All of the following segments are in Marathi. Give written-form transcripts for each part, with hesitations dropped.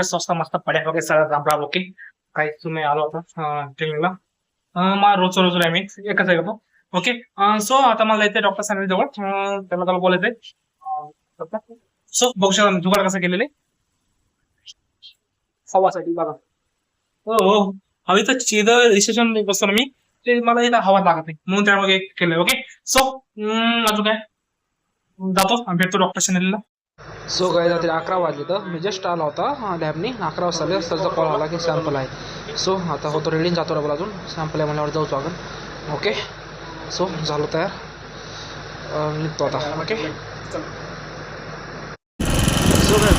स्वस्त मस्त पड्या वगैरे सगळं राबला ओके. काही तुम्ही आलो होता ट्रेनिंगला. मला रोज आहे मी एकच आहे तो. ओके. सो आता मला येते डॉक्टर साहेब जवळ. त्याला त्याला बोलायचंय. सो बघू शकता जुगाड कसं केलेले हवासाठी बघा. हो हो. हवी चिद रिसेप्शन बसतो ना मी. ते मला इथं हवा लागत नाही म्हणून त्यामध्ये केलंय. ओके. सो अजून काय जातो आणि भेटतो डॉक्टर शनीलला. सो काय रात्री 11 वाजले तर मी जस्ट आला होता लॅबनी. 11 वाजता आले सरचा कॉल आला की सॅम्पल आहे. सो आता होतो रेडी जातो डबल अजून सॅम्पल आहे म्हणल्यावर जाऊचो आपण. ओके. सो झालो तयार निघतो आता. ओके. सो काय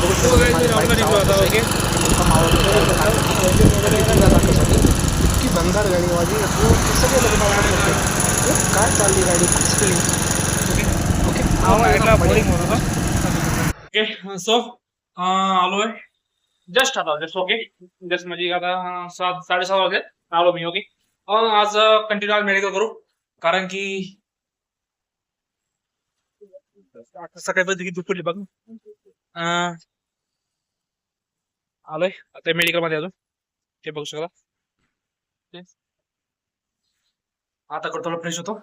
इतकी भंगार गाडी माझी सगळे लोक काय चालली गाडी ओके. सो आलोय जस्ट आता जस्ट. ओके. जस्ट म्हणजे आता 7:30 वाजले आलो मी. ओके. आज कंटिन्यू मेडिकल करू कारण की सकाळी किती दुपटली बघ. आलोय आता मेडिकल मध्ये अजून ते बघू शकता. आता करतो फ्रेश होतो.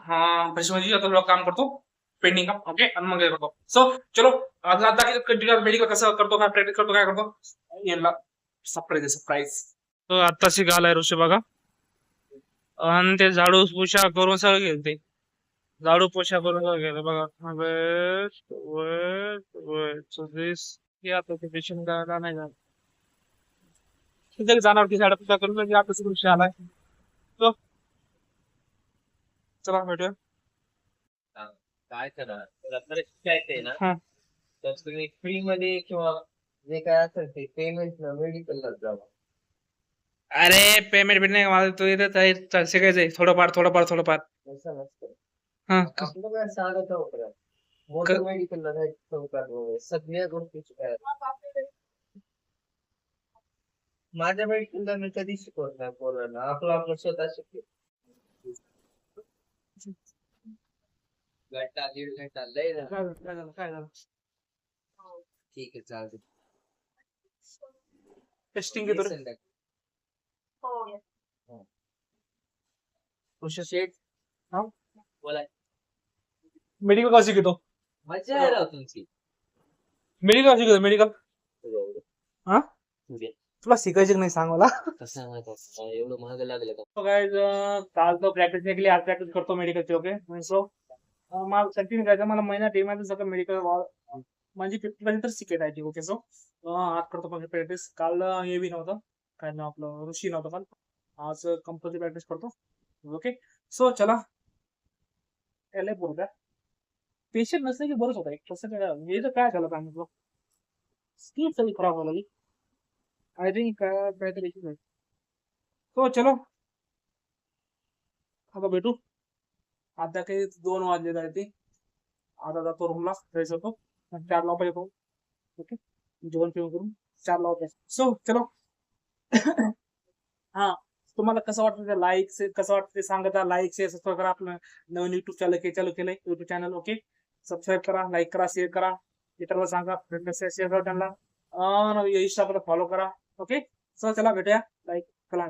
फ्रेश म्हणजे आता थोडं काम करतो पेंडिंग काम. ओके. आणि मग करतो. सो चलो आता कंटिन्यू मेडिकल कसं करतो काय प्रॅक्टिस करतो काय करतो यांना सरप्राईज. तो आत्ताशी आलाय ऋषी बघा. आणि ते झाडू पोछा करून सगळं गेलं ते झाडू पोछा करून सगळं गेलं बघा. आता ते पेशंट नाही जाणार की झाडा पोछा करून म्हणजे आता ऋषी आलाय. तो चला भेटूया. काय करा तर शिकायचंय ना तर तुम्ही फ्री मध्ये किंवा जे काय असेल ते पेमेंट मेडिकलला जावा. अरे पेमेंट नाही मला तू इथं शिकायचंय थोडंफार. असं नसतं. हा आपलं काय सांगत होतं मोठं मेडिकलला जायचं सगळ्या गोष्टी शिकायला. माझ्या मेडिकलला मी कधी शिकवत नाही पोरांना. आपलं स्वतः शिकतो. घंटा दीड घंटा लय ना. काय झालं ठीक आहे चालते. टेस्टिंग घेतो रे. शेट हा? बोला. मेडिकल कसं शिकतो मजा आहे राव तुमची. मेडिकल शिकतो मेडिकल. हा तुझे तुला शिकायचं नाही सांग मला. कसं माहित एवढं महाग लागलं का. काय काल तो प्रॅक्टिस केली आज प्रॅक्टिस करतो मेडिकलची. ओके. सो मला कंटिन्यू करायचं. मला महिना मध्ये सगळं मेडिकल म्हणजे 50% तर शिकायचं. ओके. सो आज करतो पण प्रॅक्टिस. काल हे बी नव्हतं काय नाव आपलं ऋषी नव्हतं काल. आज कंपल्सरी प्रॅक्टिस करतो. ओके. सो चला याला बोलू द्या. पेशंट नसलं की बरंच होतं. कसं काय हे तर काय झालं सांगितलं स्किन सगळी खराब झाली. आय थिंक काहीतरी इश्यू आहे. सो चलो आता भेटू. आता काही 2 वाजले जायचे. आता जातो रूमला फ्रेश होतो. 4 ला येतो. ओके. जेवण पिऊन करून 4 ला होतो. सो चलो. हा तुम्हाला कसं वाटतं ते लाईक कसं वाटतं ते सांगा. लाईक शेअर सबस्क्राईब करा. आपलं नवीन युट्यूब चॅनल चालू केलंय युट्यूब चॅनल. ओके. सबस्क्राईब करा लाईक करा शेअर करा. इतरांना सांगा शेअर करा त्यांना. इंस्टाग्राम फॉलो करा. ओके. सो चला भेटूया. लाईक करा.